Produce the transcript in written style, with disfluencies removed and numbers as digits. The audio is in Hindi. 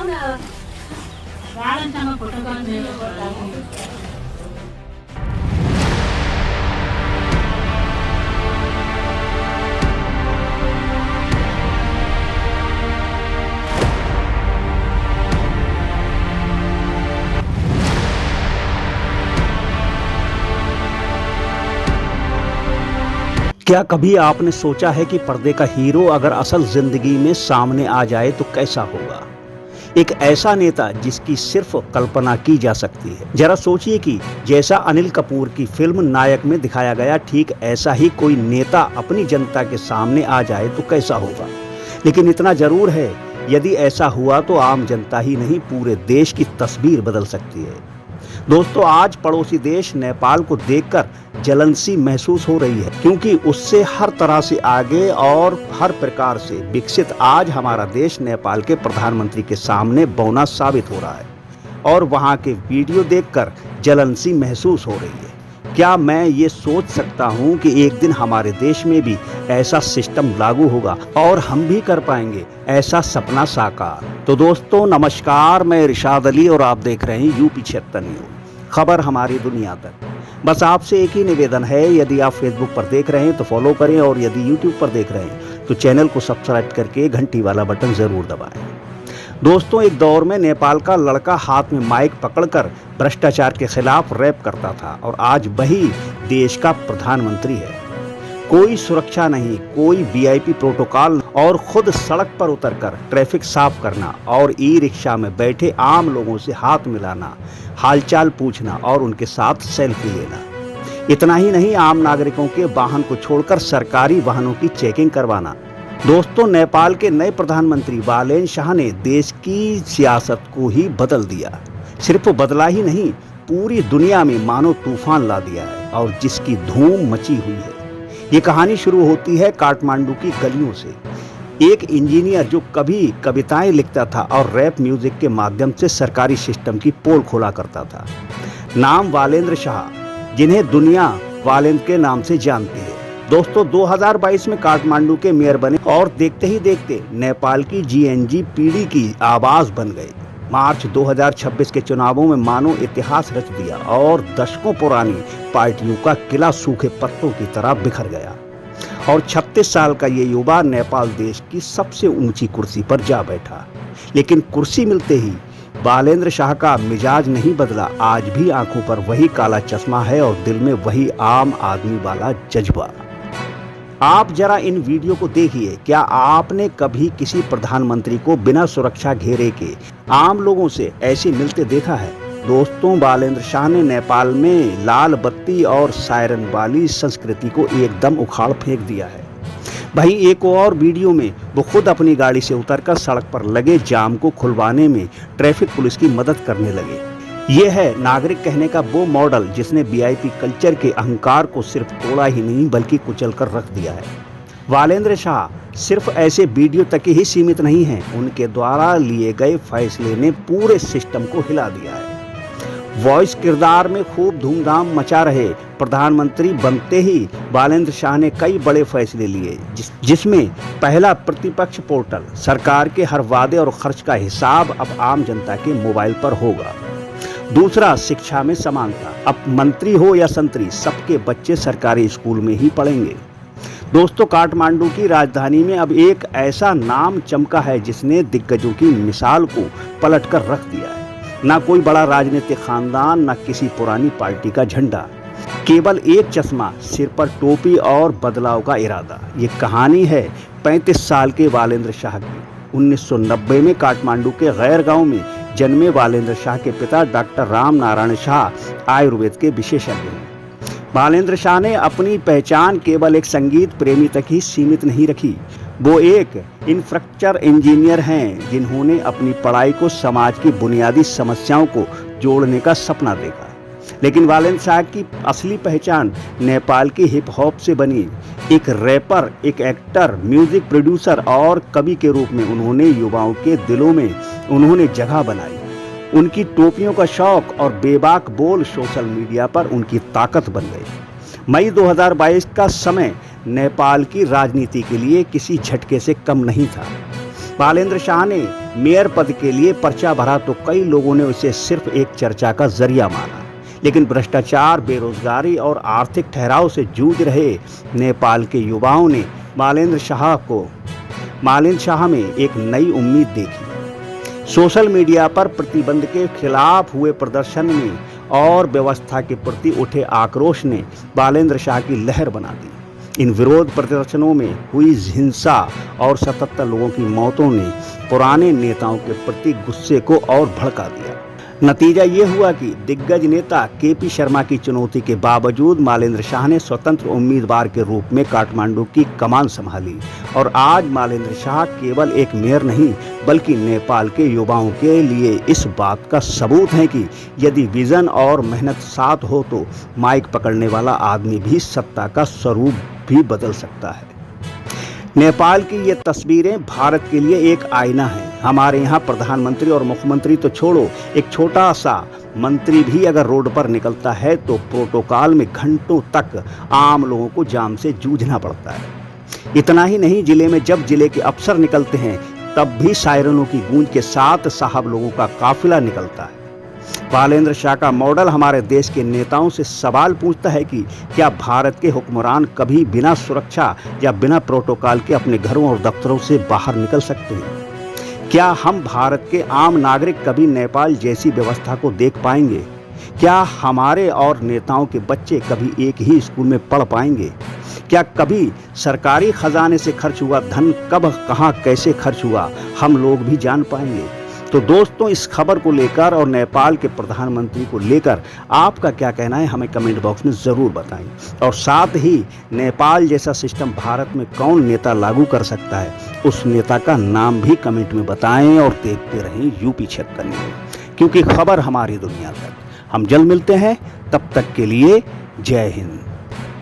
क्या कभी आपने सोचा है कि पर्दे का हीरो अगर असल जिंदगी में सामने आ जाए तो कैसा होगा? एक ऐसा नेता जिसकी सिर्फ कल्पना की जा सकती है। जरा सोचिए कि जैसा अनिल कपूर की फिल्म नायक में दिखाया गया, ठीक ऐसा ही कोई नेता अपनी जनता के सामने आ जाए तो कैसा होगा। लेकिन इतना जरूर है, यदि ऐसा हुआ तो आम जनता ही नहीं, पूरे देश की तस्वीर बदल सकती है। दोस्तों, आज पड़ोसी देश नेपाल को देखकर जलन सी महसूस हो रही है, क्योंकि उससे हर तरह से आगे और हर प्रकार से विकसित आज हमारा देश नेपाल के प्रधानमंत्री के सामने बौना साबित हो रहा है और वहां के वीडियो देखकर जलन सी महसूस हो रही है। क्या मैं ये सोच सकता हूँ कि एक दिन हमारे देश में भी ऐसा सिस्टम लागू होगा और हम भी कर पाएंगे ऐसा सपना साकार? तो दोस्तों नमस्कार, मैं इरशाद अली और आप देख रहे हैं यूपी 76 न्यूज़, खबर हमारी दुनिया तक। बस आपसे एक ही निवेदन है, यदि आप फेसबुक पर देख रहे हैं तो फॉलो करें और यदि यूट्यूब पर देख रहे हैं तो चैनल को सब्सक्राइब करके घंटी वाला बटन जरूर दबाएं। दोस्तों, एक दौर में नेपाल का लड़का हाथ में माइक पकड़कर भ्रष्टाचार के खिलाफ रैप करता था और आज वही देश का प्रधानमंत्री है। कोई सुरक्षा नहीं, कोई वीआईपी प्रोटोकॉल और खुद सड़क पर उतरकर ट्रैफिक साफ करना और ई रिक्शा में बैठे आम लोगों से हाथ मिलाना, हालचाल पूछना और उनके साथ सेल्फी लेना। इतना ही नहीं, आम नागरिकों के वाहन को छोड़कर सरकारी वाहनों की चेकिंग करवाना। दोस्तों, नेपाल के नए प्रधानमंत्री बालेन शाह ने देश की सियासत को ही बदल दिया। सिर्फ बदला ही नहीं, पूरी दुनिया में मानो तूफान ला दिया है और जिसकी धूम मची हुई है। ये कहानी शुरू होती है काठमांडू की गलियों से। एक इंजीनियर जो कभी कविताएं लिखता था और रैप म्यूजिक के माध्यम से सरकारी सिस्टम की पोल खोला करता था। नाम वालेंद्र शाह, जिन्हें दुनिया वालेंद्र के नाम से जानती है। दोस्तों, 2022 में काठमांडू के मेयर बने और देखते ही देखते नेपाल की जीएनजी पीढ़ी की आवाज बन गए। मार्च 2026 के चुनावों में मानो इतिहास रच दिया और दशकों पुरानी पार्टियों का किला सूखे पत्तों की तरह बिखर गया और 36 साल का ये युवा नेपाल देश की सबसे ऊंची कुर्सी पर जा बैठा। लेकिन कुर्सी मिलते ही बालेंद्र शाह का मिजाज नहीं बदला। आज भी आंखों पर वही काला चश्मा है और दिल में वही आम आदमी वाला जज्बा। आप जरा इन वीडियो को देखिए। क्या आपने कभी किसी प्रधानमंत्री को बिना सुरक्षा घेरे के आम लोगों से ऐसे मिलते देखा है? दोस्तों, बालेंद्र शाह ने नेपाल में लाल बत्ती और सायरन वाली संस्कृति को एकदम उखाड़ फेंक दिया है। भाई, एक और वीडियो में वो खुद अपनी गाड़ी से उतरकर सड़क पर लगे जाम को खुलवाने में ट्रैफिक पुलिस की मदद करने लगे। ये है नागरिक कहने का वो मॉडल जिसने वीआईपी कल्चर के अहंकार को सिर्फ तोड़ा ही नहीं बल्कि कुचल कर रख दिया है। वालेंद्र शाह सिर्फ ऐसे वीडियो तक ही सीमित नहीं हैं, उनके द्वारा लिए गए फैसले ने पूरे सिस्टम को हिला दिया है। वॉइस किरदार में खूब धूमधाम मचा रहे प्रधानमंत्री बनते ही बालेंद्र शाह ने कई बड़े फैसले लिए, जिसमें पहला प्रतिपक्ष पोर्टल, सरकार के हर वादे और खर्च का हिसाब अब आम जनता के मोबाइल पर होगा। दूसरा, शिक्षा में समानता, अब मंत्री हो या संतरी, सबके बच्चे सरकारी स्कूल में ही पढ़ेंगे। दोस्तों, काठमांडू की राजधानी में अब एक ऐसा नाम चमका है जिसने दिग्गजों की मिसाल को पलट कर रख दिया है। ना कोई बड़ा राजनीतिक खानदान, ना किसी पुरानी पार्टी का झंडा, केवल एक चश्मा, सिर पर टोपी और बदलाव का इरादा। ये कहानी है 35 साल के वालेंद्र शाह की। 1990 में काठमांडू के गैर गांव में जन्मे वालेंद्र शाह के पिता डॉक्टर राम नारायण शाह आयुर्वेद के विशेषज्ञ हैं। वालेंद्र शाह ने अपनी पहचान केवल एक संगीत प्रेमी तक ही सीमित नहीं रखी। वो एक इंफ्रास्ट्रक्चर इंजीनियर हैं जिन्होंने अपनी पढ़ाई को समाज की बुनियादी समस्याओं को जोड़ने का सपना देखा। लेकिन वालेंद्र शाह की असली पहचान नेपाल की हिप हॉप से बनी। एक रैपर, एक एक्टर, म्यूजिक प्रोड्यूसर और कवि के रूप में उन्होंने युवाओं के दिलों में जगह बनाई। उनकी टोपियों का शौक और बेबाक बोल सोशल मीडिया पर उनकी ताकत बन गई। मई 2022 का समय नेपाल की राजनीति के लिए किसी झटके से कम नहीं था। वालेंद्र शाह ने मेयर पद के लिए पर्चा भरा तो कई लोगों ने उसे सिर्फ एक चर्चा का जरिया माना, लेकिन भ्रष्टाचार, बेरोजगारी और आर्थिक ठहराव से जूझ रहे नेपाल के युवाओं ने मालेन्द्र शाह में एक नई उम्मीद देखी। सोशल मीडिया पर प्रतिबंध के खिलाफ हुए प्रदर्शन में और व्यवस्था के प्रति उठे आक्रोश ने मालेन्द्र शाह की लहर बना दी। इन विरोध प्रदर्शनों में हुई हिंसा और 77 लोगों की मौतों ने पुराने नेताओं के प्रति गुस्से को और भड़का दिया। नतीजा ये हुआ कि दिग्गज नेता केपी शर्मा की चुनौती के बावजूद मालेन्द्र शाह ने स्वतंत्र उम्मीदवार के रूप में काठमांडू की कमान संभाली और आज मालेन्द्र शाह केवल एक मेयर नहीं बल्कि नेपाल के युवाओं के लिए इस बात का सबूत है कि यदि विजन और मेहनत साथ हो तो माइक पकड़ने वाला आदमी भी सत्ता का स्वरूप भी बदल सकता है। नेपाल की ये तस्वीरें भारत के लिए एक आईना है। हमारे यहाँ प्रधानमंत्री और मुख्यमंत्री तो छोड़ो, एक छोटा सा मंत्री भी अगर रोड पर निकलता है तो प्रोटोकॉल में घंटों तक आम लोगों को जाम से जूझना पड़ता है। इतना ही नहीं, जिले में जब जिले के अफसर निकलते हैं तब भी सायरनों की गूंज के साथ साहब लोगों का काफिला निकलता है। मालेन्द्र शाह का मॉडल हमारे देश के नेताओं से सवाल पूछता है कि क्या भारत के हुक्मरान कभी बिना सुरक्षा या बिना प्रोटोकॉल के अपने घरों और दफ्तरों से बाहर निकल सकते हैं? क्या हम भारत के आम नागरिक कभी नेपाल जैसी व्यवस्था को देख पाएंगे? क्या हमारे और नेताओं के बच्चे कभी एक ही स्कूल में पढ़ पाएंगे? क्या कभी सरकारी खजाने से खर्च हुआ धन कब, कहां, कैसे खर्च हुआ हम लोग भी जान पाएंगे? तो दोस्तों, इस खबर को लेकर और नेपाल के प्रधानमंत्री को लेकर आपका क्या कहना है हमें कमेंट बॉक्स में ज़रूर बताएं। और साथ ही नेपाल जैसा सिस्टम भारत में कौन नेता लागू कर सकता है, उस नेता का नाम भी कमेंट में बताएं और देखते रहें यूपी 76 न्यूज़, क्योंकि खबर हमारी दुनिया तक। हम जल्द मिलते हैं, तब तक के लिए जय हिंद।